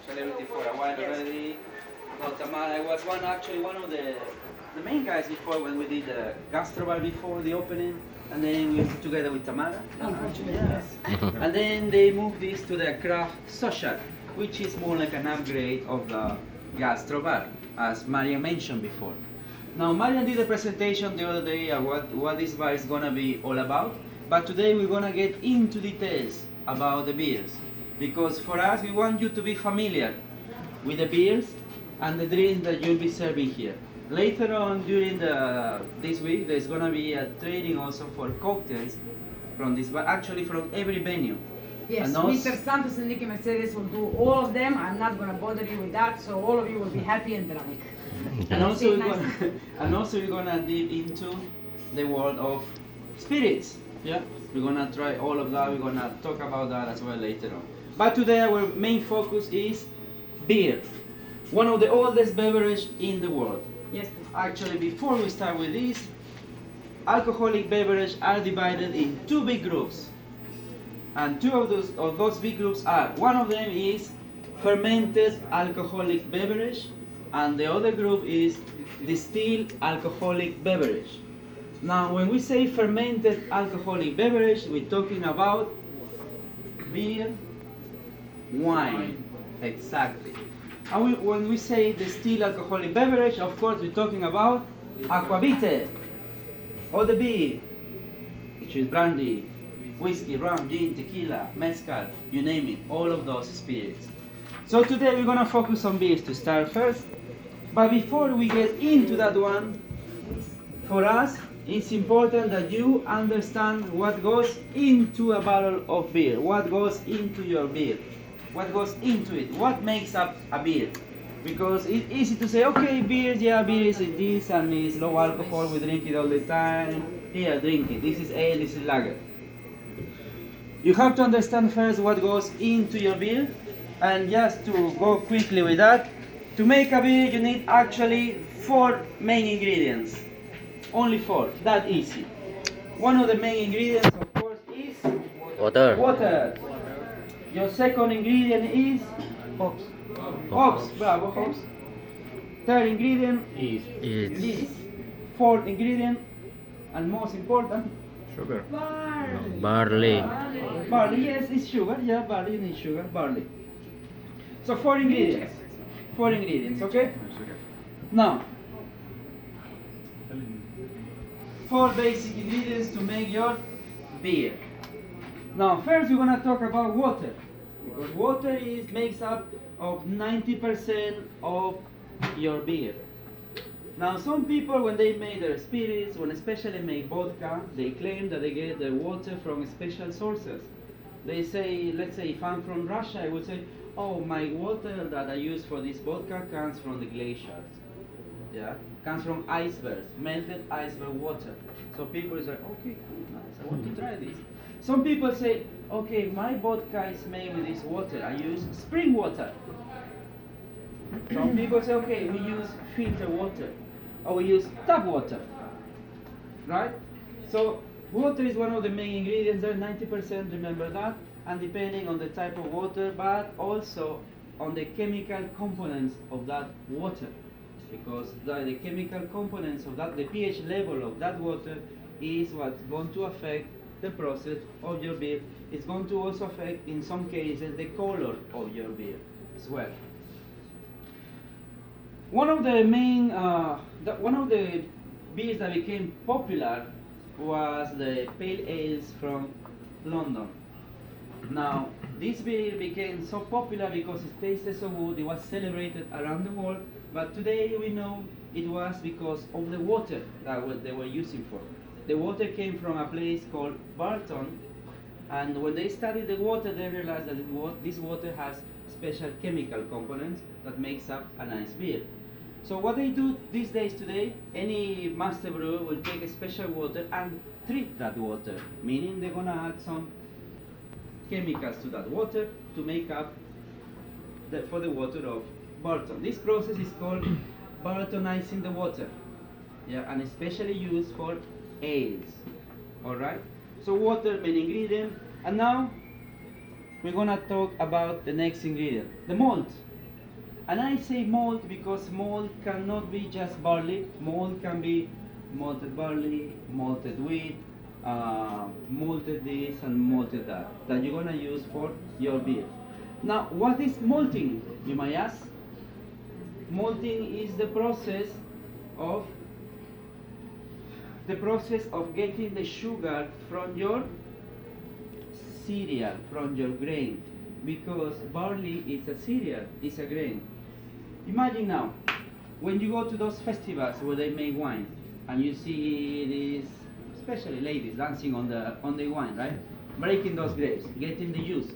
celebrity for a while already. No, Tamara was one of the main guys before when we did the Gastrobar before the opening, and then we were together with Tamara. Unfortunately, Yeah. yes. And then they moved this to the Craft Social, which is more like an upgrade of the Gastrobar, as Maria mentioned before. Now, Marian did a presentation the other day on what this bar is gonna be all about, but today we're gonna get into details about the beers, because for us, we want you to be familiar with the beers and the drinks that you'll be serving here. Later on during this week, there's gonna be a training also for cocktails from this bar, actually from every venue. Yes, And also- Mr. Santos and Nicky Mercedes will do all of them. I'm not going to bother you with that, so all of you will be happy and drunk. And also, we're Nice. gonna, and also we're gonna dive into the world of spirits. Yeah, we're gonna try all of that. We're gonna talk about that as well later on. But today our main focus is beer, one of the oldest beverages in the world. Yes, please. Actually, before we start with this, alcoholic beverages are divided in two big groups, and two of those big groups are, one of them is fermented alcoholic beverage, and the other group is distilled alcoholic beverage. Now, when we say fermented alcoholic beverage, we're talking about beer, wine, exactly. And when we say distilled alcoholic beverage, of course, we're talking about aquavite, or the beer, which is brandy, whiskey, rum, gin, tequila, mezcal, you name it, all of those spirits. So today we're gonna focus on beers to start first. But before we get into that one, for us, it's important that you understand what goes into a bottle of beer, what goes into your beer, what goes into it, what makes up a beer. Because it's easy to say, okay, beer, yeah, beer is this and it's low alcohol, we drink it all the time. Here, drink it. This is ale, this is lager. You have to understand first what goes into your beer, and just to go quickly with that, to make a beer you need actually 4 main ingredients. Only 4, that easy. One of the main ingredients, of course, is Water. water. Your second ingredient is hops. Hops, bravo, hops. Third ingredient It's is fourth ingredient, and most important, barley. barley. Yes, it's sugar. Yeah, barley, you need sugar, barley. So 4 ingredients. 4 ingredients, okay? Now, 4 basic ingredients to make your beer. Now, first we're gonna talk about water, because water makes up of 90% of your beer. Now, some people, when they make their spirits, when especially make vodka, they claim that they get their water from special sources. They say, let's say, if I'm from Russia, I would say, oh, my water that I use for this vodka comes from the glaciers. Yeah, comes from icebergs, melted iceberg water. So people say, okay, cool, nice, I want to try this. Some people say, okay, my vodka is made with this water, I use spring water. Some people say, okay, we use filter water, or we use tap water, right? So water is one of the main ingredients there, 90%, remember that, and depending on the type of water, but also on the chemical components of that water, because the chemical components of that, the pH level of that water is what's going to affect the process of your beer. It's going to also affect, in some cases, the color of your beer as well. One of the main, one of the beers that became popular was the pale ales from London. Now, this beer became so popular because it tasted so good, it was celebrated around the world, but today we know it was because of the water that they were using for. The water came from a place called Barton, and when they studied the water, they realized that this water has special chemical components that makes up a nice beer. So what they do these days today, any master brewer will take a special water and treat that water, meaning they're gonna add some chemicals to that water to make up for the water of Barton. This process is called Bartonizing the water, yeah, and especially used for ales. All right. So water, main ingredient, and now we're gonna talk about the next ingredient, the malt. And I say malt because malt cannot be just barley. Malt can be malted barley, malted wheat, malted this and malted that you're gonna use for your beer. Now, what is malting, you might ask? Malting is of the process of getting the sugar from your cereal, from your grain, because barley is a cereal, it's a grain. Imagine now, when you go to those festivals where they make wine, and you see these, especially ladies, dancing on the wine, right? Breaking those grapes, getting the juice.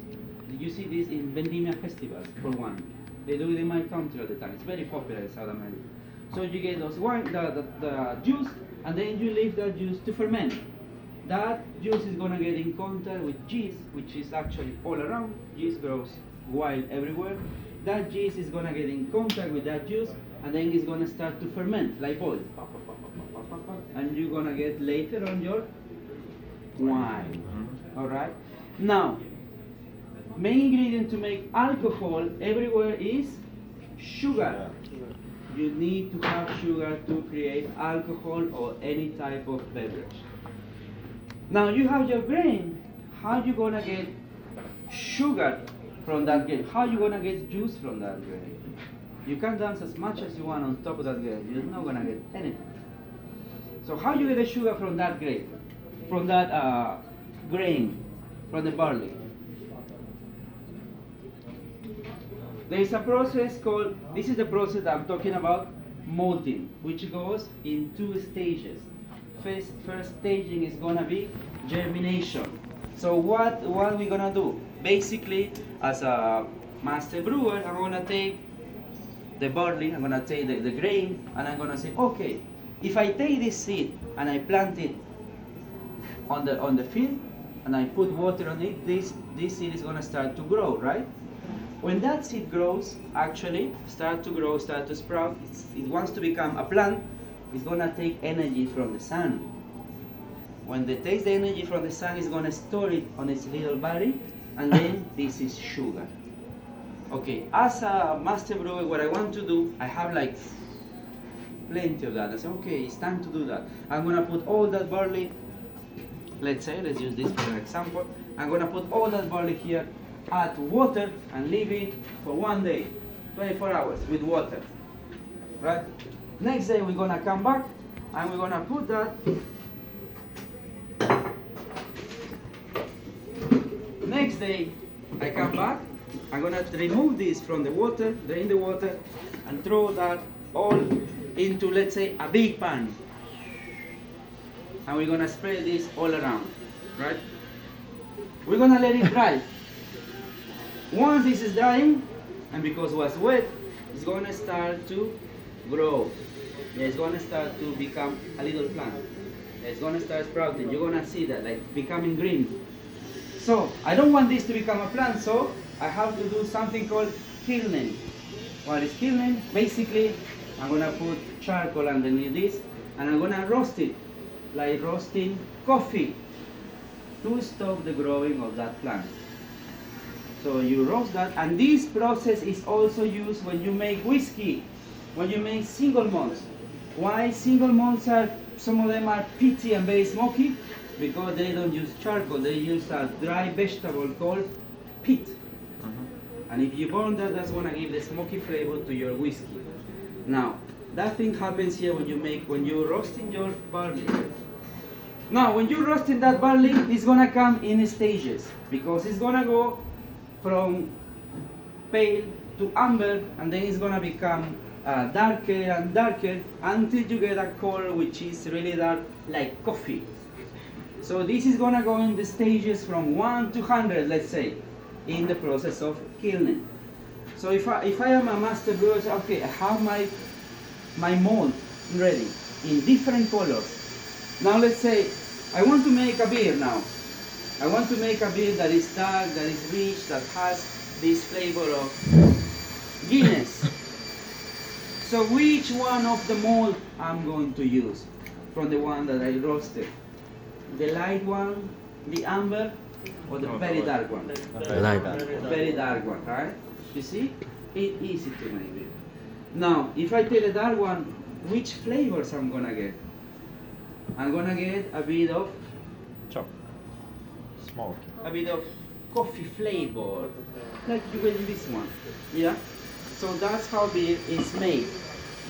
You see this in vendimia festivals for wine. They do it in my country all the time. It's very popular in South America. So you get those wine, the juice, and then you leave that juice to ferment. That juice is gonna get in contact with yeast, which is actually all around. Yeast grows wild everywhere. That yeast is gonna get in contact with that juice, and then it's gonna start to ferment like oil. And you're gonna get later on your wine. All right. Now, main ingredient to make alcohol everywhere is sugar. You need to have sugar to create alcohol or any type of beverage. Now you have your grain. How you gonna get sugar from that grain? How you gonna get juice from that grain? You can dance as much as you want on top of that grain. You're not gonna get anything. So how you get the sugar from that grain? From that grain, from the barley? There is a process called, this is the process that I'm talking about, malting, which goes in 2 stages. First staging is gonna be germination. So what we're gonna do? Basically, as a master brewer, I'm gonna take the barley, I'm gonna take the grain, and I'm gonna say, okay, if I take this seed and I plant it on the field, and I put water on it, this seed is gonna start to grow, right? When that seed grows, actually, start to sprout, it wants to become a plant, it's gonna take energy from the sun. When it takes the energy from the sun, it's gonna store it on its little body, and then this is sugar. Okay, as a master brewer, what I want to do, I have like plenty of that. I say, okay, it's time to do that. I'm gonna put all that barley, let's use this for an example. I'm gonna put all that barley here, add water, and leave it for 1 day, 24 hours with water, right? Next day we're gonna come back, and we're gonna put that. Next day, I come back, I'm gonna remove this from the water, drain the water, and throw that all into, let's say, a big pan. And we're gonna spread this all around, right? We're gonna let it dry. Once this is drying, and because it was wet, it's gonna start to grow. It's gonna start to become a little plant. It's gonna start sprouting. You're gonna see that, like, becoming green. So, I don't want this to become a plant, so I have to do something called kilning. What is kilning? Basically, I'm gonna put charcoal underneath this, and I'm gonna roast it, like roasting coffee, to stop the growing of that plant. So you roast that, and this process is also used when you make whiskey, when you make single malts. Why single malts are, some of them are peaty and very smoky? Because they don't use charcoal, they use a dry vegetable called peat. And if you burn that, that's gonna give the smoky flavor to your whiskey. Now, that thing happens here when you're roasting your barley. Now, when you're roasting that barley, it's gonna come in stages, because it's gonna go from pale to amber, and then it's gonna become darker and darker until you get a color which is really dark, like coffee. So this is gonna go in the stages from 1 to 100, let's say, in the process of kilning. So if I am a master brewer, I say, okay, I have my malt ready in different colors. Now let's say I want to make a beer now. I want to make a beer that is dark, that is rich, that has this flavor of Guinness. So which one of the malt I'm going to use from the one that I roasted? The light one, the amber, or the very dark one? Light. Very dark one, right? You see? It's easy to make beer. Now, if I take the dark one, which flavors I'm gonna get? I'm gonna get a bit of Smoke. a bit of coffee flavor, like you get in this one. Yeah? So that's how beer is made.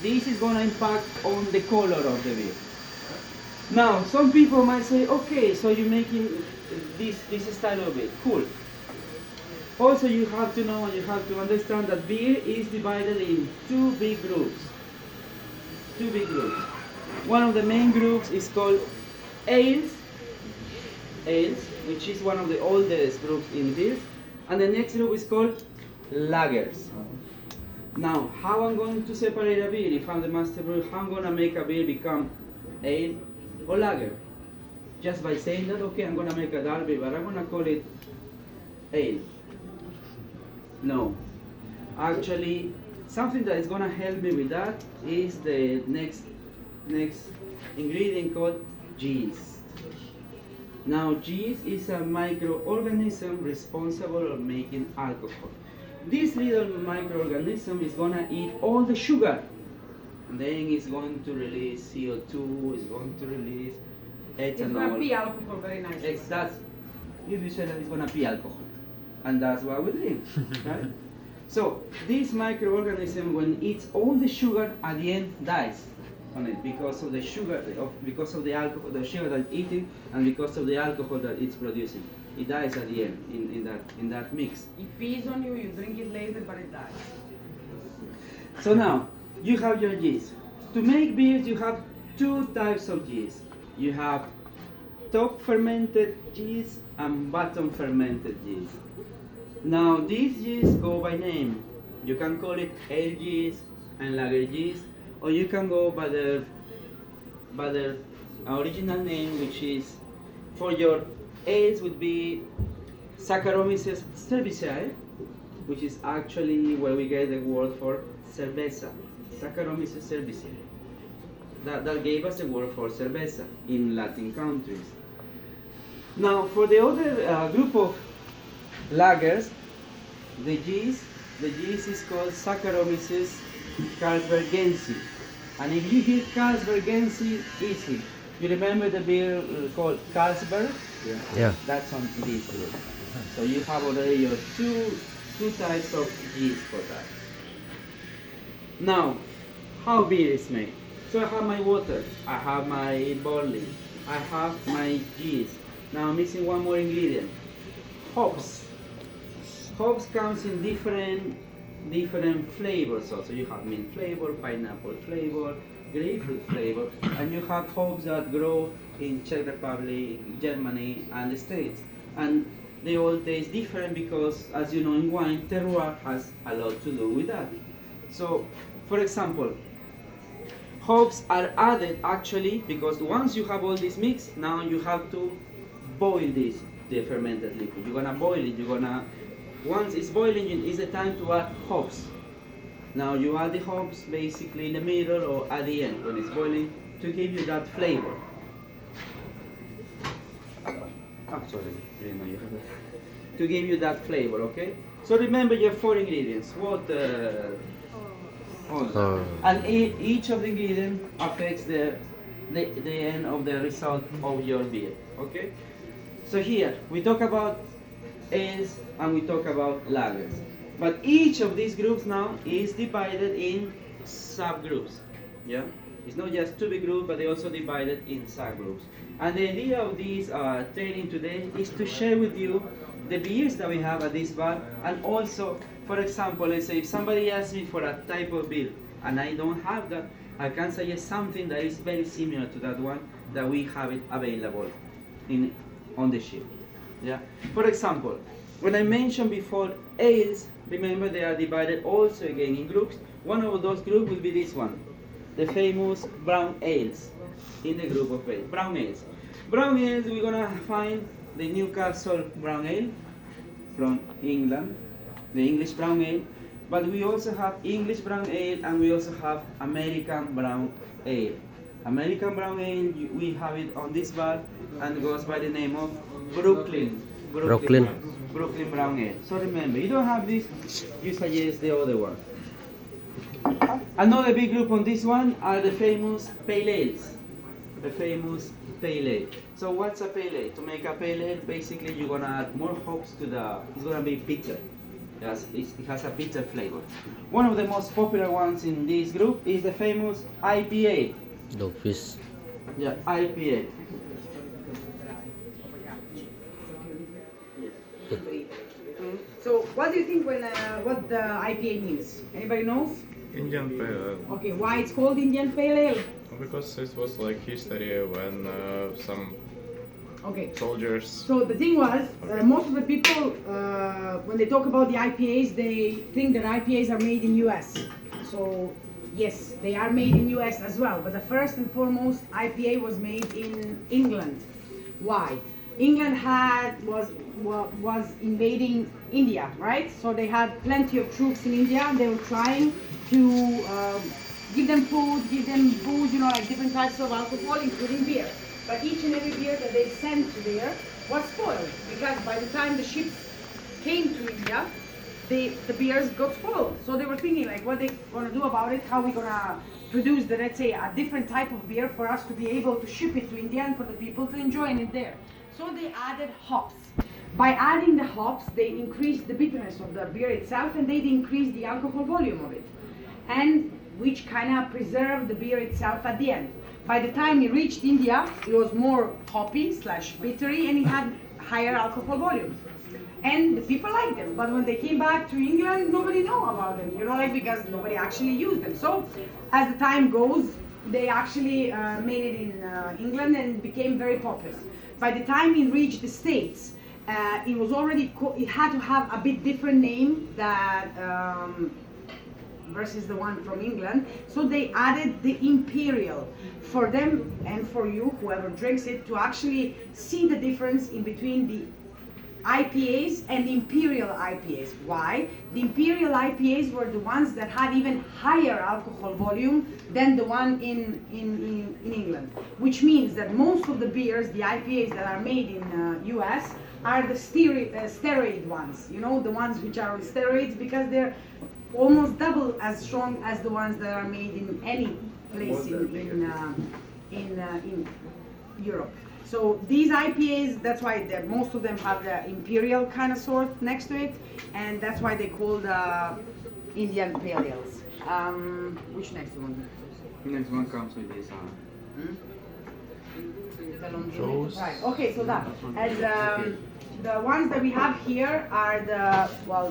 This is gonna impact on the color of the beer. Now, some people might say, okay, so you're making this style of beer. Cool. Also, you have to know, you have to understand that beer is divided in two big groups. Two big groups. One of the main groups is called ales, which is one of the oldest groups in beers, and the next group is called lagers. Now, how I'm going to separate a beer? If I'm the master brewer, how I'm going to make a beer become ale or lager? Just by saying that, okay, I'm going to make a dark beer, but I'm going to call it ale. No. Actually, something that is going to help me with that is the next ingredient called yeast. Now, yeast is a microorganism responsible for making alcohol. This little microorganism is going to eat all the sugar, and then it's going to release CO2, it's going to release It's going to ethanol. be alcohol very nicely. That's, you said that it's going to be alcohol, and that's what we drink, right? So this microorganism, when it eats all the sugar, at the end dies on it because of the sugar, because of the alcohol, the sugar that it's eating, and because of the alcohol that it's producing. It dies at the end in that mix. It pees on you, you drink it later, but it dies. So now you have your yeast. To make beers, you have two types of yeast. You have top fermented yeast and bottom fermented yeast. Now these yeasts go by name. You can call it ale yeast and lager yeast, or you can go by their original name, which is, for your ales would be Saccharomyces cerevisiae, which is actually where we get the word for cerveza. Saccharomyces cerevisiae. That gave us the word for cerveza in Latin countries. Now, for the other group of lagers, the yeast is called Saccharomyces carlsbergensis. And if you hear Carlsbergensis, easy. You remember the beer called Carlsberg? Yeah. That's on this group. So you have already your two types of yeast for that. Now, how beer is made? So I have my water, I have my barley, I have my yeast. Now I'm missing one more ingredient, hops. Hops comes in different flavors also. You have mint flavor, pineapple flavor, grapefruit flavor, and you have hops that grow in Czech Republic, Germany, and the States. And they all taste different because, as you know, in wine, terroir has a lot to do with that. So, for example, hops are added actually because once you have all this mix, now you have to boil the fermented liquid. You're gonna boil it. Once it's boiling, it's the time to add hops. Now you add the hops basically in the middle or at the end when it's boiling to give you that flavor. Oh, sorry, didn't know you have that. To give you that flavor, okay? So remember your 4 ingredients: water, oil. And each of the ingredients affects the end of the result of your beer, okay? So here we talk about ales and we talk about lagers. But each of these groups now is divided in subgroups. Yeah? It's not just 2 big groups, but they're also divided in subgroups. And the idea of this training today is to share with you the beers that we have at this bar, and also, for example, let's say if somebody asks me for a type of beer and I don't have that, I can suggest something that is very similar to that one that we have it available on the ship. Yeah? For example, when I mentioned before ales, remember they are divided also again in groups. One of those groups will be this one, the famous brown ales in the group of ales. Brown ales. Brown ales, we're gonna find the Newcastle brown ale from England, the English brown ale, but we also have English brown ale and we also have American brown ale. American brown ale, we have it on this bar and it goes by the name of Brooklyn. Brooklyn. Brooklyn Brown Ale. So remember, you don't have this, you suggest the other one. Another big group on this one are the famous pale ales. The famous pale ale. So what's a pale ale? To make a pale ale, basically you're gonna add more hops to it's gonna be bitter. It has a bitter flavor. One of the most popular ones in this group is the famous IPA. Dogfish. Yeah, IPA. So what do you think what the IPA means? Anybody knows? Indian Pale Ale. Okay, why it's called Indian Pale Ale? Because it was like history when some Okay. soldiers. So the thing was, most of the people, when they talk about the IPAs, they think that IPAs are made in US. So yes, they are made in US as well. But the first and foremost, IPA was made in England. Why? England was invading India, right? So they had plenty of troops in India. They were trying to give them food, give them booze, like different types of alcohol, including beer. But each and every beer that they sent to there was spoiled, because by the time the ships came to India, the beers got spoiled. So they were thinking, like, what they gonna do about it? How we gonna produce let's say, a different type of beer for us to be able to ship it to India and for the people to enjoy it there. So they added hops. By adding the hops, they increased the bitterness of the beer itself, and they increased the alcohol volume of it, and which kind of preserved the beer itself at the end. By the time it reached India, it was more hoppy / bittery, and it had higher alcohol volume. And the people liked them. But when they came back to England, nobody knew about them, because nobody actually used them. So as the time goes, they actually made it in England and became very popular. By the time it reached the States, it was already, it had to have a bit different name that, versus the one from England. So they added the Imperial for them and for you, whoever drinks it, to actually see the difference in between the IPAs and the Imperial IPAs. Why? The Imperial IPAs were the ones that had even higher alcohol volume than the one in England, which means that most of the beers, the IPAs that are made in US, are the steroid ones, the ones which are on steroids, because they're almost double as strong as the ones that are made in any place in Europe. So these IPAs, that's why most of them have the Imperial kind of sort next to it, and that's why they call the Indian Pale Ales. Which next one? Next one comes with this. Right. Okay, so that as the ones that we have here are the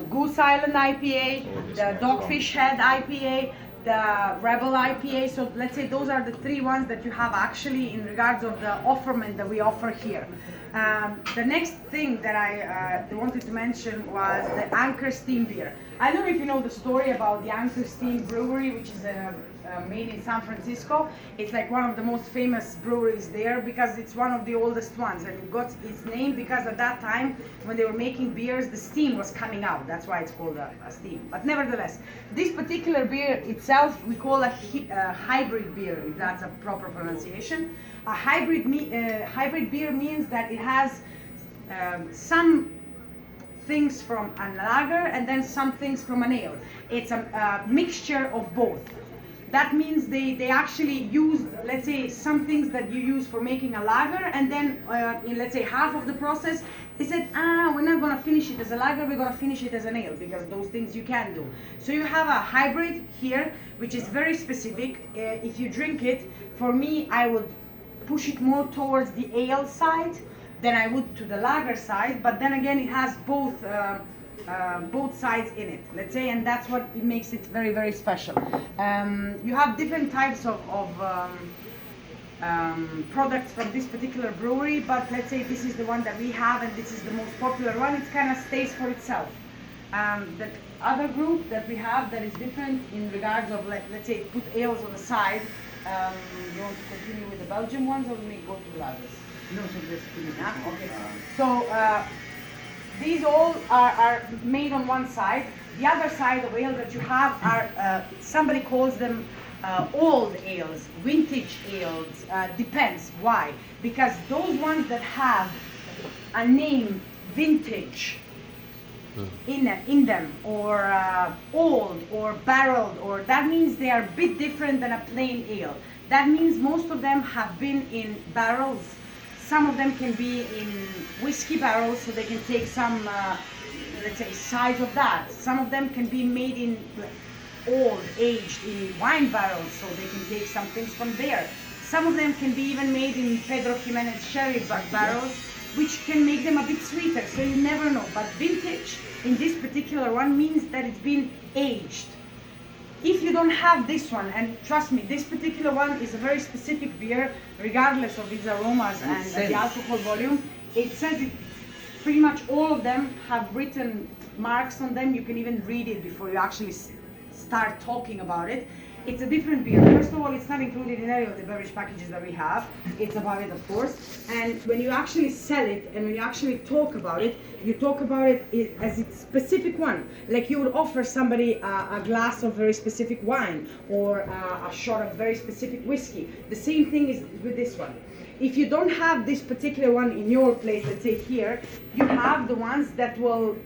Goose Island IPA, the Dogfish Head IPA, the Rebel IPA. So let's say those are the three ones that you have actually in regards of the offerment that we offer here. The next thing that I wanted to mention was the Anchor Steam beer. I don't know if you know the story about the Anchor Steam Brewery, which is made in San Francisco. It's like one of the most famous breweries there because it's one of the oldest ones, and it got its name because at that time when they were making beers, the steam was coming out. That's why it's called a steam. But nevertheless, this particular beer itself we call a hybrid beer, if that's a proper pronunciation. A hybrid beer means that it has some things from a lager and then some things from an ale. It's a mixture of both. That means they actually use, let's say, some things that you use for making a lager, and then in, let's say, half of the process, they said, we're not going to finish it as a lager, we're going to finish it as an ale, because those things you can do. So you have a hybrid here, which is very specific. If you drink it, for me, I would push it more towards the ale side than I would to the lager side, but then again, it has both sides in it, let's say, and that's what it makes it very, very special. You have different types of products from this particular brewery, but let's say this is the one that we have, and this is the most popular one. It kind of stays for itself. The other group that we have that is different in regards of, let's say, put ales on the side. You want to continue with the Belgian ones, or we may go to the lagers? No, so just okay. So these all are made on one side. The other side of ales that you have are, somebody calls them old ales, vintage ales, depends. Why? Because those ones that have a name vintage in them, or old, or barreled, or that means they are a bit different than a plain ale. That means most of them have been in barrels. Some of them can be in whiskey barrels, so they can take some, let's say, size of that. Some of them can be made in old, aged in wine barrels, so they can take some things from there. Some of them can be even made in Pedro Jimenez sherry barrels, which can make them a bit sweeter, so you never know. But vintage in this particular one means that it's been aged. If you don't have this one, and trust me, this particular one is a very specific beer, regardless of its aromas and the alcohol volume. It says it, pretty much all of them have written marks on them. You can even read it before you actually start talking about it. It's a different beer. First of all, it's not included in any of the beverage packages that we have. It's about it, of course. And when you actually sell it and when you actually talk about it, you talk about it as its specific one. Like you would offer somebody a glass of very specific wine or a shot of very specific whiskey. The same thing is with this one. If you don't have this particular one in your place, let's say here, you have the ones that will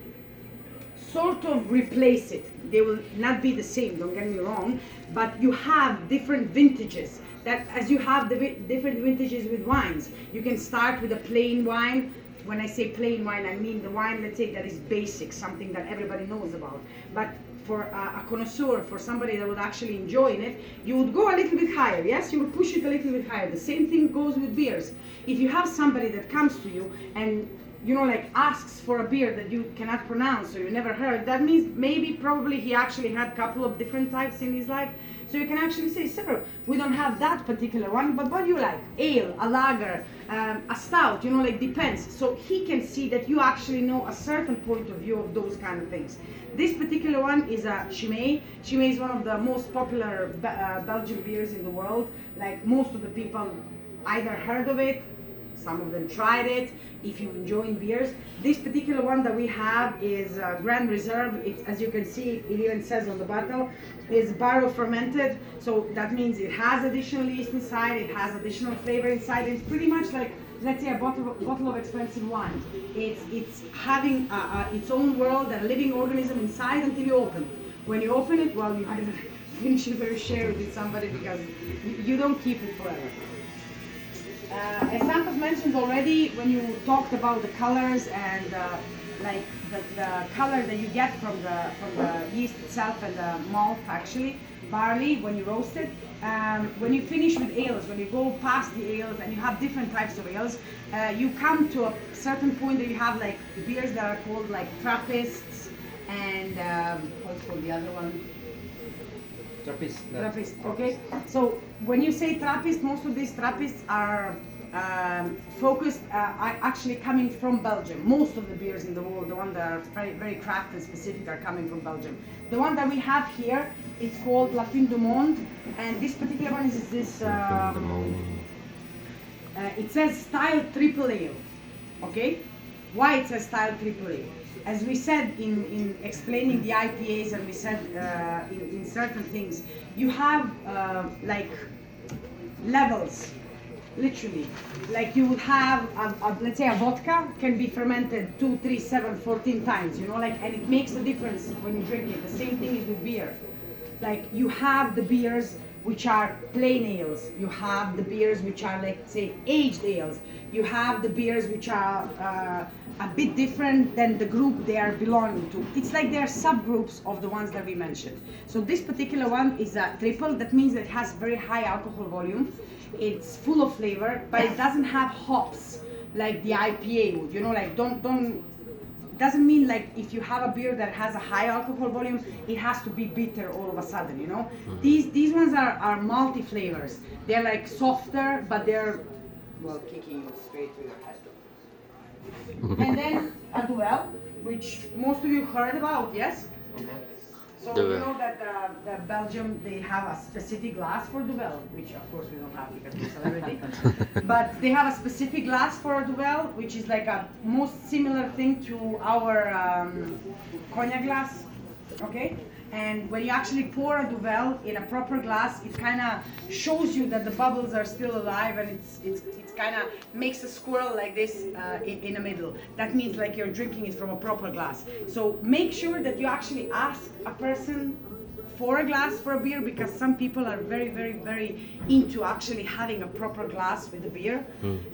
sort of replace it. They will not be the same, don't get me wrong, but you have different vintages. That as you have the different vintages with wines, you can start with a plain wine. When I say plain wine, I mean the wine, let's say, that is basic, something that everybody knows about. But for a connoisseur, for somebody that would actually enjoy it, you would go a little bit higher. Yes, you would push it a little bit higher. The same thing goes with beers. If you have somebody that comes to you and like asks for a beer that you cannot pronounce or you never heard, that means maybe probably he actually had a couple of different types in his life. So you can actually say, sir, we don't have that particular one, but what do you like? Ale, a lager, a stout, like depends. So he can see that you actually know a certain point of view of those kind of things. This particular one is a Chimay. Chimay is one of the most popular Belgian beers in the world. Like most of the people either heard of it, some of them tried it. If you enjoy beers, this particular one that we have is Grand Reserve. It's, as you can see, it even says on the bottle, is barrel fermented. So that means it has additional yeast inside, it has additional flavor inside. It's pretty much like, let's say, a bottle of expensive wine. It's having its own world, a living organism inside until you open it. When you open it, well, you either finish it or you share it with somebody because you don't keep it forever. As Santos mentioned already, when you talked about the colors and like the color that you get from the yeast itself and the malt, actually, barley, when you roast it, when you finish with ales, when you go past the ales and you have different types of ales, you come to a certain point that you have like beers that are called like Trappists and what's called the other one? Trappist, okay. So when you say Trappist, most of these Trappists are focused, actually coming from Belgium. Most of the beers in the world, the ones that are very, very craft and specific, are coming from Belgium. The one that we have here, it's called La Fin du Monde, and this particular one is this. It says style triple ale. Okay, why it says style triple ale? As we said in explaining the IPAs, and we said in certain things, you have like levels, literally. Like you would have, let's say a vodka can be fermented 2, 3, 7, 14 times, and it makes a difference when you drink it. The same thing is with beer. Like you have the beers which are plain ales, you have the beers which are, like, say, aged ales, you have the beers which are a bit different than the group they are belonging to. It's like they are subgroups of the ones that we mentioned. So this particular one is a triple. That means that it has very high alcohol volume. It's full of flavor, but it doesn't have hops like the IPA would. Like doesn't mean like if you have a beer that has a high alcohol volume, it has to be bitter all of a sudden. These ones are multi flavors. They're like softer, but they're, well, kicking you straight to your head. And then a Duvel, which most of you heard about, yes? So you know that the Belgium, they have a specific glass for Duvel, which of course we don't have because we're celebrity. But they have a specific glass for a Duvel, which is like a most similar thing to our cognac glass, okay? And when you actually pour a Duvel in a proper glass, it kind of shows you that the bubbles are still alive, and it's kind of makes a swirl like this in the middle. That means like you're drinking it from a proper glass. So make sure that you actually ask a person for a glass for a beer, because some people are very, very, very into actually having a proper glass with the beer.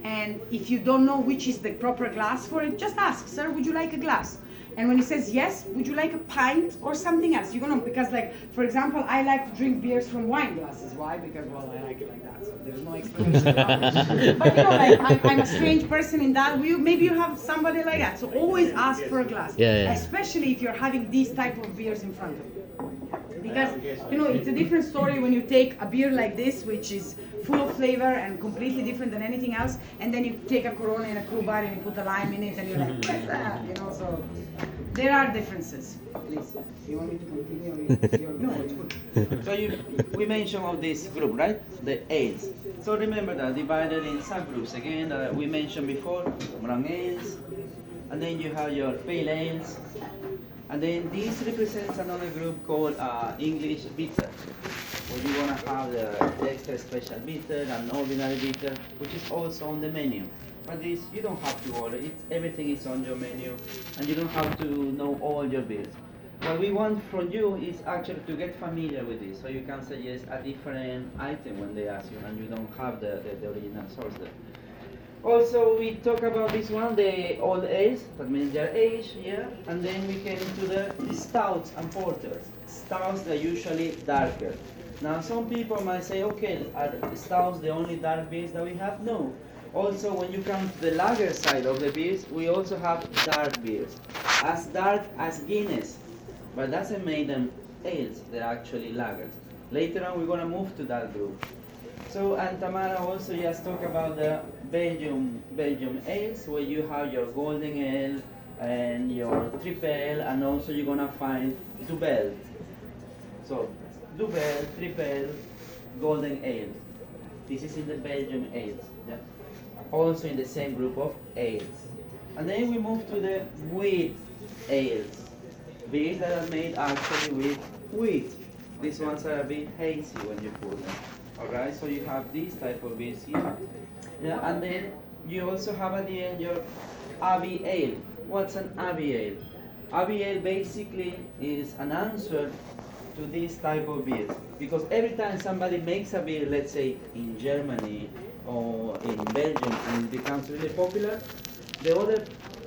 And if you don't know which is the proper glass for it, just ask, sir, would you like a glass? And when he says yes, would you like a pint or something else? You're gonna, because like, for example, I like to drink beers from wine glasses. Why? Because, well, I like it like that, so there's no explanation about it. But you know, like, I'm a strange person in that. Maybe you have somebody like that. So always ask for a glass. Yeah. Especially if you're having these type of beers in front of you. Because, you know, it's a different story when you take a beer like this, which is full of flavor and completely different than anything else, and then you take a Corona in a cool bar and you put a lime in it, and you're like, what's that? You know, so there are differences. Please, you want me to continue? No, it's good. So we mentioned of this group, right? The ales. So remember that divided in subgroups again. We mentioned before, brown ales, and then you have your pale ales, and then this represents another group called English bitter, where you want to have the extra special bitter and ordinary bitter, which is also on the menu. But this, you don't have to order it. Everything is on your menu, and you don't have to know all your beers. What we want from you is actually to get familiar with this, so you can suggest a different item when they ask you, and you don't have the original source there. Also, we talk about this one, the old ales, that means they're aged, yeah? And then we came into the stouts and porters. Stouts are usually darker. Now, some people might say, okay, are stouts the only dark beers that we have? No. Also, when you come to the lager side of the beers, we also have dark beers. As dark as Guinness, but doesn't make them ales, they're actually lagers. Later on, we're going to move to that group. So, and Tamara also just talked about the Belgium ales, where you have your golden ale and your triple ale, and also you're gonna find Duvel. So, Duvel, triple ale, golden ale. This is in the Belgium ales. Yeah. Also in the same group of ales. And then we move to the wheat ales. Beers that are made actually with wheat. These ones are a bit hazy when you pour them. Alright, so you have these type of beers here. Yeah, and then you also have at the end your Abbey Ale. What's an Abbey Ale? Abbey Ale basically is an answer to this type of beers. Because every time somebody makes a beer, let's say in Germany or in Belgium, and it becomes really popular, the other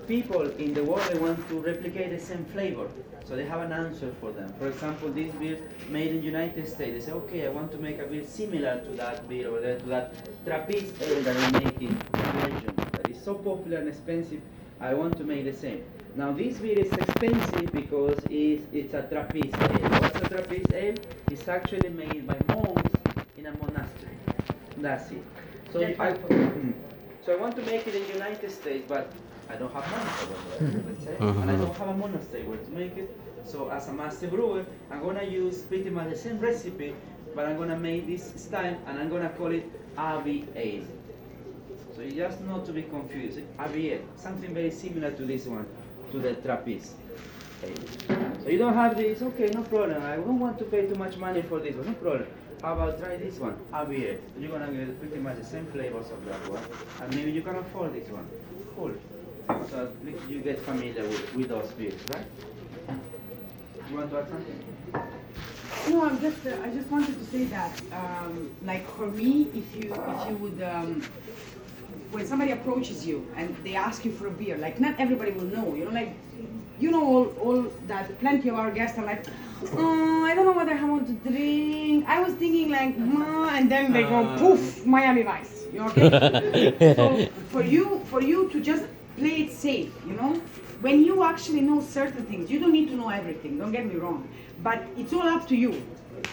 people in the world, they want to replicate the same flavor. So they have an answer for them. For example, this beer made in the United States, they say, okay, I want to make a beer similar to that beer, or to that Trappist ale that we make in Belgium, that is so popular and expensive, I want to make the same. Now this beer is expensive because it's a Trappist ale. What's a Trappist ale? It's actually made by monks in a monastery. That's it. So I want to make it in the United States, but I don't have money for that, let's say, and I don't have a monastery where to make it. So as a master brewer, I'm gonna use pretty much the same recipe, but I'm gonna make this style, and I'm gonna call it Abbey Ale. So you just not to be confused. Abbey Ale, something very similar to this one, to the Trappist Ale. So you don't have this, okay, no problem. I don't want to pay too much money for this one, no problem. How about try this one, Abbey Ale? You're gonna get pretty much the same flavors of that one, and maybe you can afford this one. Cool. So at least you get familiar with those beers, right? You want to add something? No, I just wanted to say that, like for me, if you would, when somebody approaches you and they ask you for a beer, like not everybody will know, you know, like, you know all that, plenty of our guests are like, oh, I don't know what I want to drink. I was thinking like, and then they go, poof, Miami Vice. You okay? So for you to just play it safe, you know? When you actually know certain things, you don't need to know everything, don't get me wrong. But it's all up to you.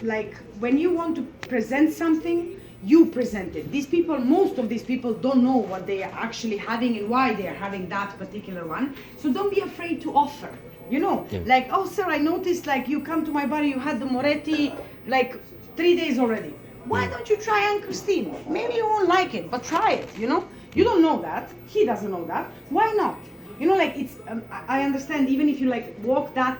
Like, when you want to present something, you present it. These people, most of these people don't know what they are actually having and why they are having that particular one. So don't be afraid to offer, you know? Yeah. Like, oh sir, I noticed like you come to my bar, you had the Moretti like 3 days already. Why don't you try Anne Christine? Maybe you won't like it, but try it, you know? You don't know that, he doesn't know that, why not? You know, like it's, I understand, even if you like walk that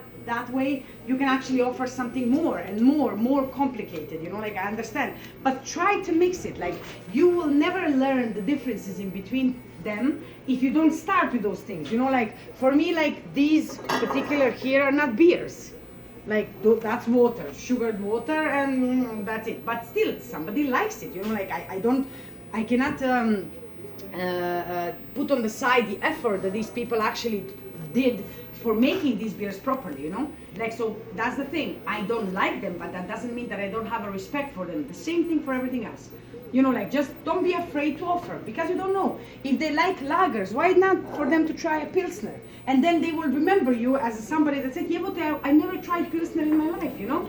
way, you can actually offer something more and more complicated, you know, like I understand. But try to mix it. Like you will never learn the differences in between them if you don't start with those things. You know, like for me, like these particular here are not beers. Like that's water, sugared water, and that's it. But still, somebody likes it. You know, like I cannot put on the side the effort that these people actually did for making these beers properly, you know? Like, so that's the thing. I don't like them, but that doesn't mean that I don't have a respect for them. The same thing for everything else. You know, like, just don't be afraid to offer, because you don't know. If they like lagers, why not for them to try a Pilsner? And then they will remember you as somebody that said, yeah, but I never tried Pilsner in my life, you know?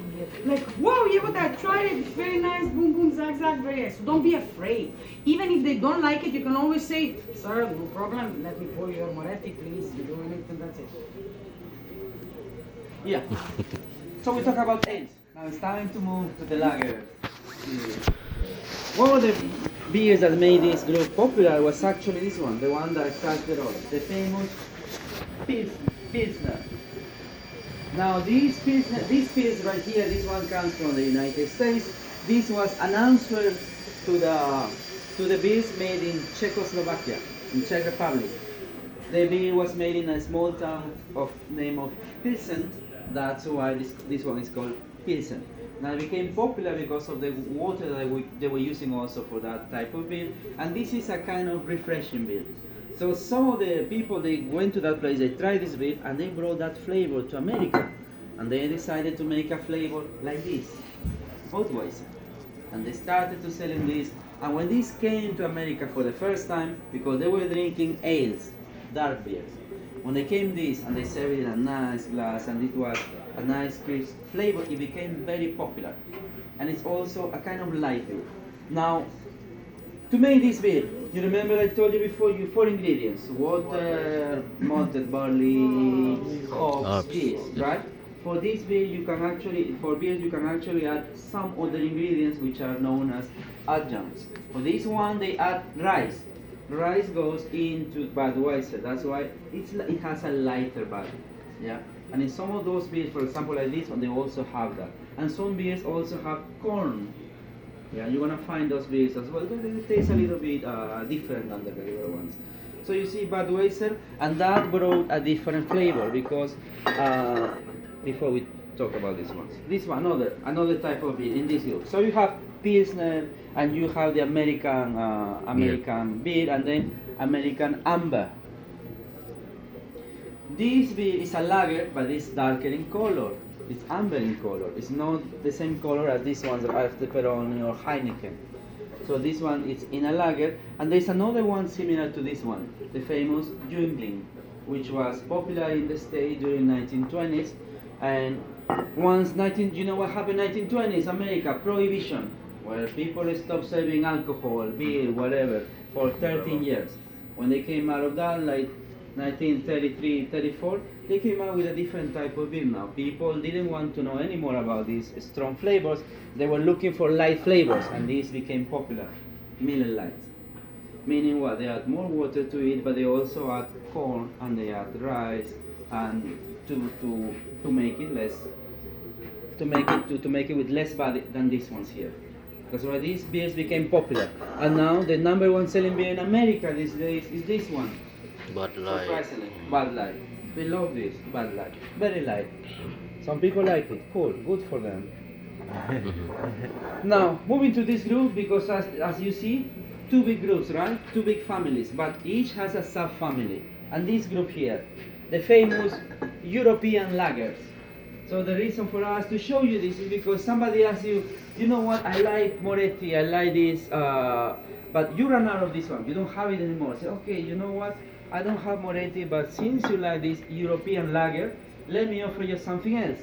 Like, wow, yeah, but I tried it, it's very nice, boom, boom, zag, zag, very nice. So don't be afraid. Even if they don't like it, you can always say, sir, no problem, let me pour your Moretti, please, you do anything, that's it. Yeah. So we talk about ales. Now it's time to move to the lager. One of the beers that made this group popular was actually this one, the one that started all, the famous Pilsner. Now this Pilsner right here, this one comes from the United States. This was an answer to the beers made in Czechoslovakia, in Czech Republic. The beer was made in a small town of name of Pilsen. That's why this one is called Pilsen. Now it became popular because of the water that they were using also for that type of beer, and this is a kind of refreshing beer. So some of the people, they went to that place, they tried this beer, and they brought that flavor to America, and they decided to make a flavor like this, Budweiser, and they started to selling this. And when this came to America for the first time, because they were drinking ales, dark beers, when they came this and they served it in a nice glass, and it was a nice crisp flavor, it became very popular. And it's also a kind of light beer. Now, to make this beer, you remember I told you before, 4 ingredients: water, malted barley, hops, yeast, right? For this beer, you can actually add some other ingredients which are known as adjuncts. For this one, they add rice. Rice goes into Budweiser. That's why it has a lighter body. Yeah. And in some of those beers, for example, like this one, they also have that. And some beers also have corn. Yeah, you're gonna find those beers as well. They taste a little bit different than the regular ones. So you see Budweiser, and that brought a different flavor because before we talk about these ones, this one another type of beer in this group. So you have Pilsner, and you have the American beer, and then American amber. This beer is a lager, but it's darker in color. It's amber in color. It's not the same color as this one, the Peroni or Heineken. So this one is in a lager, and there's another one similar to this one, the famous Jungling, which was popular in the States during 1920s. And you know what happened in 1920s? America, prohibition, where people stopped serving alcohol, beer, whatever, for 13 years. When they came out of that, like 1933, 34, they came out with a different type of beer now. People didn't want to know anymore about these strong flavors. They were looking for light flavors, and these became popular, Miller Lite. Meaning what? They add more water to it, but they also add corn, and they add rice, and to make it less, to make it with less body than these ones here. That's why these beers became popular. And now the number 1 selling beer in America these days is this one. Bud Light. Surprisingly, Bud Light. We love this, Bud Light. Very light. Some people like it. Cool, good for them. Now, moving to this group, because as you see, 2 big groups, right? 2 big families, but each has a sub-family. And this group here, the famous European lagers. So the reason for us to show you this is because somebody asks you, you know what, I like Moretti, I like this, but you ran out of this one, you don't have it anymore. Say, okay, you know what, I don't have Moretti, but since you like this European lager, let me offer you something else.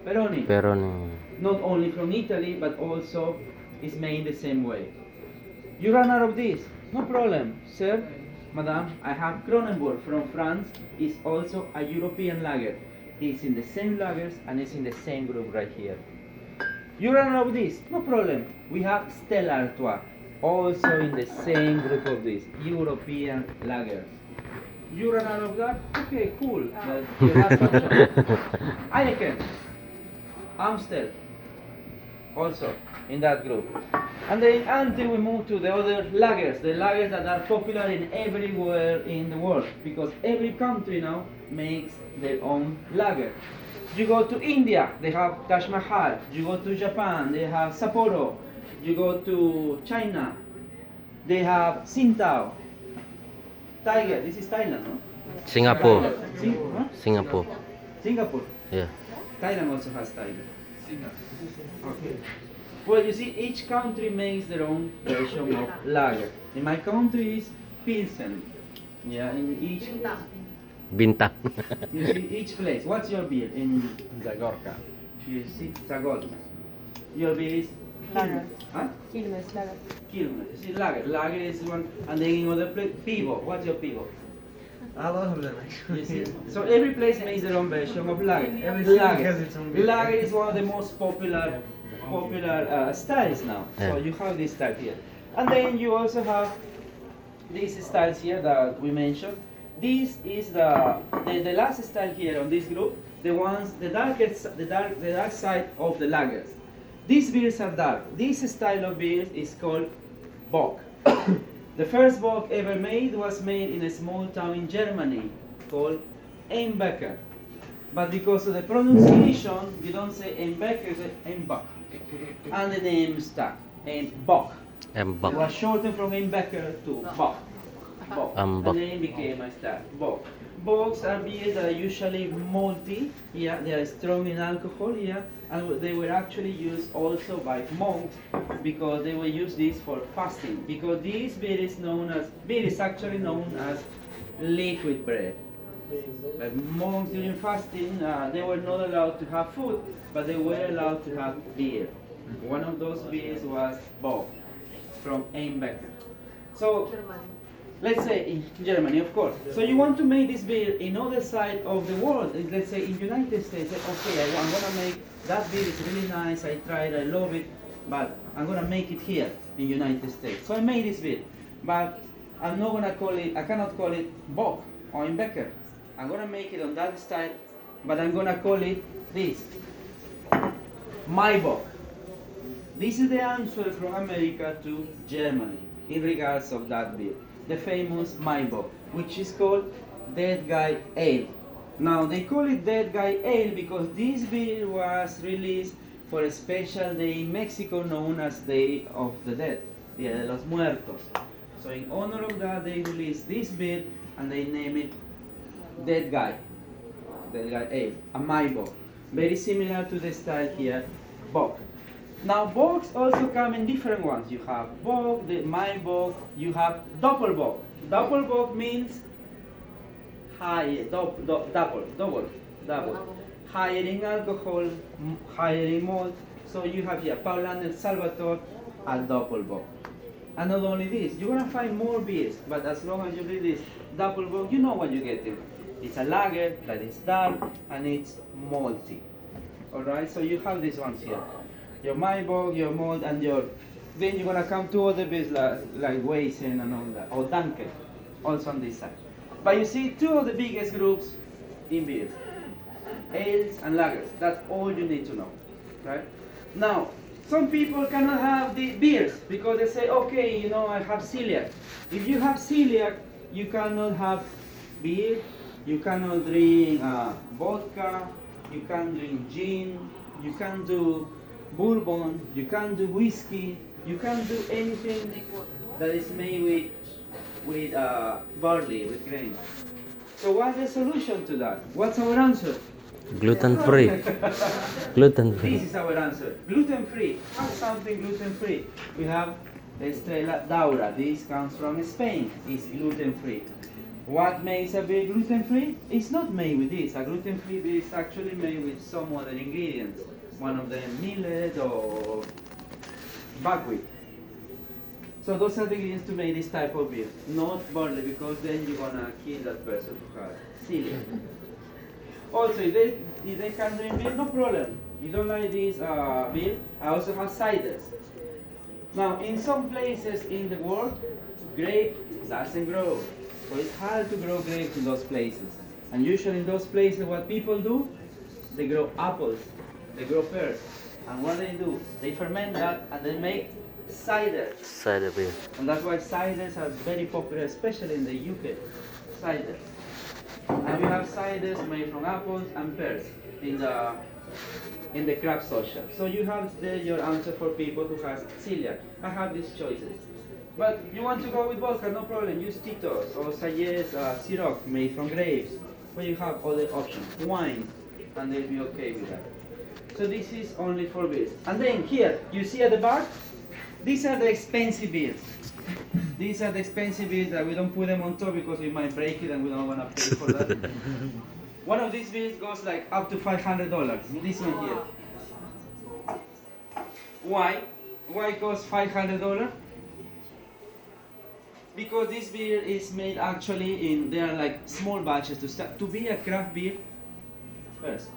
Peroni. Peroni. Not only from Italy, but also is made the same way. You run out of this, no problem, sir, madam, I have Kronenbourg from France, is also a European lager. It's in the same lagers and it's in the same group right here. You run out of this, no problem. We have Stella Artois, also in the same group of these European lagers. You run out of that? Okay, cool. That's your last option. Heineken. Amstel, also in that group. And then until we move to the other lagers, the lagers that are popular in everywhere in the world, because every country now makes their own lager. You go to India, they have Taj Mahal. You go to Japan, they have Sapporo. You go to China, they have Tsingtao. Tiger, this is Thailand, no? Singapore. Huh? Singapore. Singapore. Yeah. Thailand also has tiger. Okay. Well, you see, each country makes their own version of lager. In my country is Pilsen. Yeah, in each, Bintang. you see, each place. What's your beer? In Zagorka. you see, Zagorka. Your beer is Lager. Huh? Quilmes, lager. Quilmes. You see, lager. Lager is one, and then in other place, Pivo. What's your Pivo? A lot of them actually. You see? So every place makes their own version of lager. Every city Lager. has its own beer. Lager is one of the most popular styles now. So Yeah. you have this style here, and then you also have these styles here that we mentioned. This is the last style here on this group. The ones the dark side of the lagers. These beers are dark. This style of beers is called Bock. The first Bock ever made was made in a small town in Germany called Einbecker. But because of the pronunciation, you don't say Einbecker, you say Einbach. And the name stuck, Bock. It Mbak. was shortened from Einbecker to Bock. Bock. Bock. And then it became a style, Bock. Bocks are beers that are usually malty, yeah, they are strong in alcohol, yeah, and they were actually used also by monks because they were used this for fasting, because this beer is actually known as liquid bread. Like monks during fasting, they were not allowed to have food, but they were allowed to have beer. One of those beers was Bock from Einbecker. So, let's say in Germany, of course. So you want to make this beer in other side of the world. Let's say in United States. Okay, I'm gonna make that beer. It's really nice. I tried. I love it. But I'm gonna make it here in United States. So I made this beer, but I'm not gonna call it. I cannot call it Bock or Einbecker. I'm gonna make it on that style, but I'm gonna call it this. Maibock. This is the answer from America to Germany in regards of that beer. The famous Maibock, which is called Dead Guy Ale. Now they call it Dead Guy Ale because this beer was released for a special day in Mexico known as Day of the Dead, Dia de los Muertos. So in honor of that they released this beer and they name it Dead Guy Ale, a Maibock. Very similar to the style here, Bock. Now Bocks also come in different ones. You have Bock, the Maibock, you have Doppelbock. Doppelbock means higher, double. Higher in alcohol, higher in malt. So you have here Paulaner, Salvatore, and Doppelbock. And not only this, you're gonna find more beers, but as long as you read this Doppelbock, you know what you get in. It's a lager that is dark and it's malty. Alright, so you have these ones here. Your Maibock, your malt, and then you're gonna come to other beers like Weizen and all that, or Danke, also on this side. But you see two of the biggest groups in beers, ales and lagers. That's all you need to know, right? Now, some people cannot have the beers because they say, okay, you know, I have celiac. If you have celiac, you cannot have beer, you cannot drink vodka, you can't drink gin, you can't do bourbon, you can't do whiskey, you can't do anything that is made with barley, with grain. So what's the solution to that? What's our answer? Gluten free. Gluten This free. is our answer. Gluten free. Have something gluten free. We have Estrella Daura. This comes from Spain. It's gluten free. What makes a beer gluten free? It's not made with this. A gluten free beer is actually made with some other ingredients. One of them millet or buckwheat. So those are the ingredients to make this type of beer. Not barley, because then you're gonna kill that person who has celiac. Also, if they can drink beer, no problem. You don't like this beer, I also have ciders. Now, in some places in the world, grape doesn't grow. So it's hard to grow grapes in those places. And usually in those places, what people do, they grow apples. They grow pears. And what they do, they ferment that and they make cider. Cider beer. And that's why ciders are very popular, especially in the UK. Cider. And we have ciders made from apples and pears in the craft social. So you have there your answer for people who have celiac. I have these choices. But you want to go with vodka, no problem. Use Tito's or Sayes syrup made from grapes. But you have other options. Wine, and they'll be okay with that. So this is only for beers. And then here, you see at the back, these are the expensive beers. These are the expensive beers that we don't put them on top because we might break it and we don't want to pay for that. One of these beers goes like up to $500. This one here. Why? Why it costs $500? Because this beer is made actually they are like small batches to be a craft beer. First,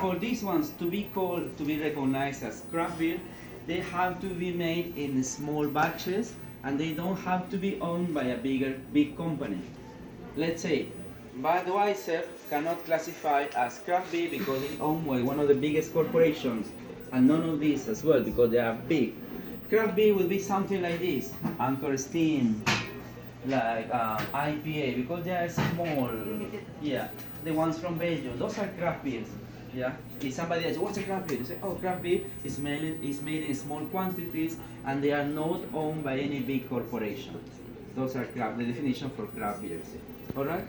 for these ones to be recognized as craft beer, they have to be made in small batches and they don't have to be owned by a big company. Let's say Budweiser cannot classify as craft beer because it's owned by one of the biggest corporations, and none of these as well because they are big. Craft beer will be something like this, Anchor Steam, like IPA, because they are small. Yeah, the ones from Belgium, those are craft beers. Yeah, if somebody asks, what's a craft beer? You say, oh, craft beer is made in small quantities and they are not owned by any big corporation. Those are the definition for craft beers. All right?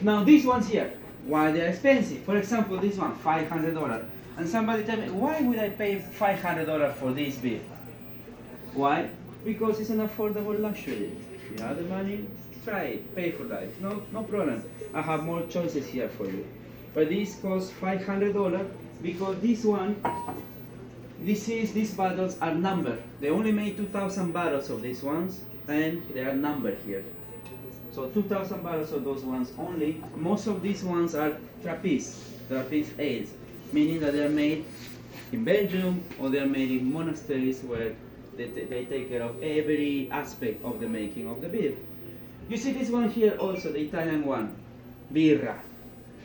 Now these ones here, why they are expensive? For example, this one, $500. And somebody tell me, why would I pay $500 for this beer? Why? Because it's an affordable luxury. If you have the money, try it, pay for that. No problem. I have more choices here for you. But this costs $500 because these bottles are numbered. They only made 2,000 bottles of these ones and they are numbered here. So 2,000 bottles of those ones only. Most of these ones are Trappist ales, meaning that they are made in Belgium or they are made in monasteries where they take care of every aspect of the making of the beer. You see this one here also, the Italian one, Birra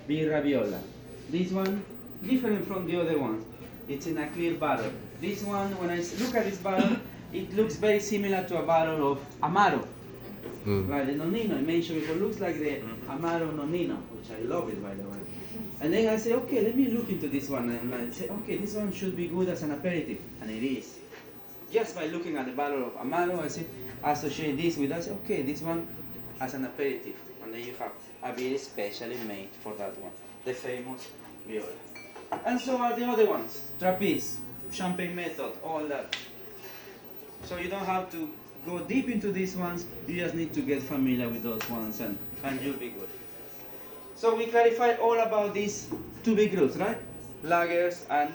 Viola. This one, different from the other ones. It's in a clear bottle. This one, when I look at this bottle, it looks very similar to a bottle of Amaro. Like the Nonino, I mentioned before, looks like the Amaro Nonino, which I love it by the way. And then I say, okay, let me look into this one. And I say, okay, this one should be good as an aperitif. And it is. Just by looking at the bottle of Amaro, I say, associate this with that. I say, okay, this one as an aperitif. And then you have a beer specially made for that one, the famous Viola. And so are the other ones, Trappist, Champagne Method, all that. So you don't have to go deep into these ones, you just need to get familiar with those ones and you'll be good. So we clarified all about these two big groups, right? Lagers and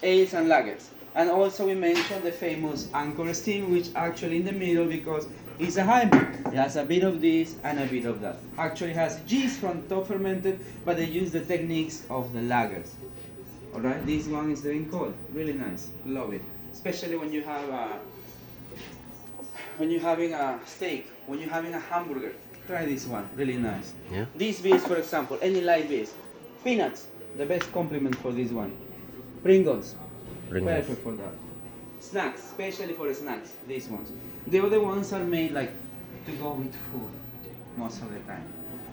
ales and lagers. And also we mentioned the famous Anchor Steam, which actually in the middle because it's a hybrid. It has a bit of this and a bit of that. Actually has yeast from top fermented, but they use the techniques of the lagers. Alright, this one is doing cold. Really nice. Love it. Especially when you have when you're having a steak, when you're having a hamburger. Try this one. Really nice. Yeah. These beers, for example, any light beers. Peanuts, the best compliment for this one. Pringles. Perfect for that. Snacks, especially for snacks, these ones. The other ones are made like to go with food most of the time.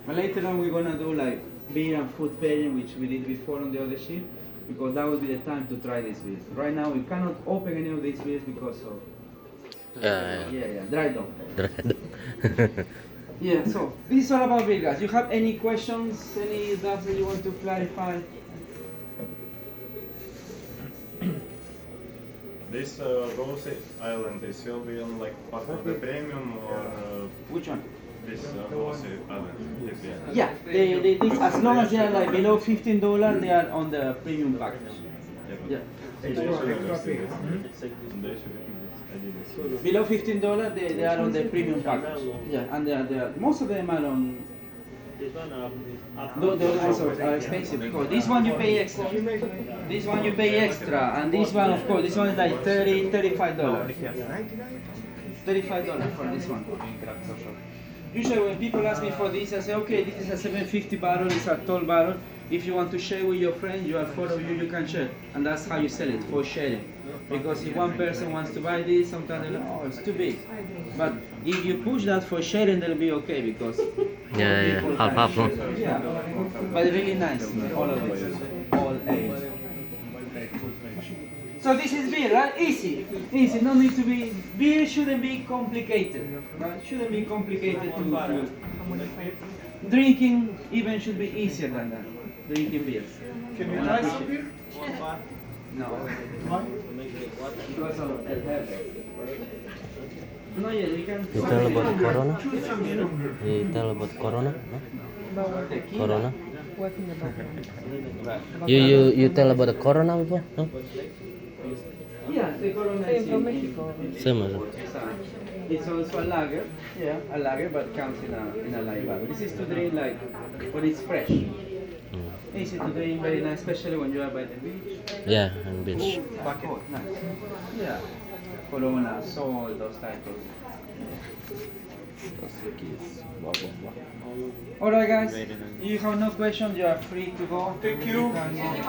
But later on we're gonna do like beer and food pairing, which we did before on the other sheet, because that would be the time to try these beers. Right now we cannot open any of these beers because of dry down. Yeah, so this is all about beer, guys. You have any questions, any doubts that you want to clarify? This Rose Island, this will be on like part of the premium or Which one? this Rose Island? Yeah, these, as long as they are like below $15, they are on the premium package. Yeah. Below $15, they are on the premium package. Yeah, and they are most of them are on. The other ones are expensive because this one you pay extra. This one you pay extra, and this one, of course, this one is like $35. $35 for this one. Usually when people ask me for this, I say, okay, this is a 750 bottle, it's a tall bottle. if you want to share with your friend, you have 4 of you, you can share. And that's how you sell it, for sharing. Because if one person wants to buy this, sometimes they're like, oh, it's too big. But if you push that for sharing, they'll be okay because Yeah, people half, can no? share. Yeah, but really nice, all of this, all age. So this is beer, right? Easy, easy. No need to be. Beer shouldn't be complicated, right? Shouldn't be complicated to drinking. Even should be easier than that. Drinking beer. Can we try some beer? No. Because of no, yeah, we can. You tell about Corona? You tell about Corona? No? Corona? You tell about the Corona before? No? Yeah, the Corona is from Mexico. Same as it. It's also a lager, yeah, a lager, but comes in a light bottle. This is to drink like when it's fresh. Easy to drink, very nice, especially when you are by the beach. Yeah, and beach. Oh, nice. Yeah, Corona, Sol, those type of. Alright guys, you have no question, you are free to go. Thank you. can go.